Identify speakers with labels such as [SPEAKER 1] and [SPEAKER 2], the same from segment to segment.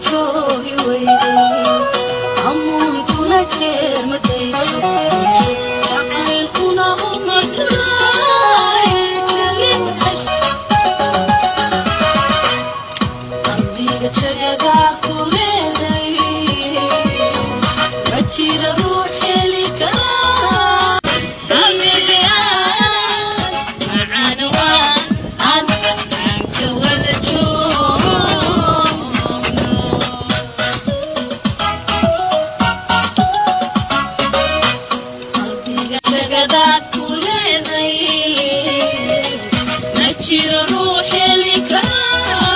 [SPEAKER 1] joogi weyday amuun kuna jeer madayso jacaylkuna uma tulaaye jalin qalbiga jagadaa ku leeday ma jira ruux heli karaa macaan waan aan ka wada joogno qalbiga jagadaa ku leeday ma jira ruux heli karaa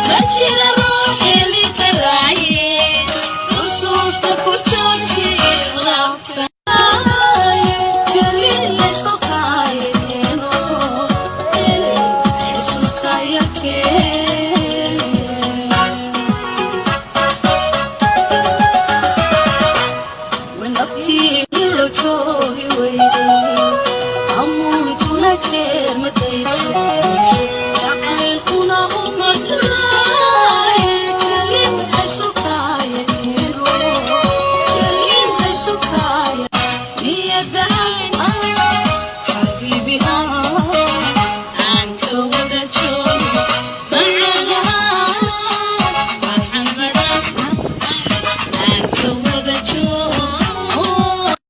[SPEAKER 1] ma jira ruux heli karaaye nusuusta ku jooji laabta jalin laysu kaayakeeno jalin laysu kaayakeen naftii la joogi weyday amuun kuna jeer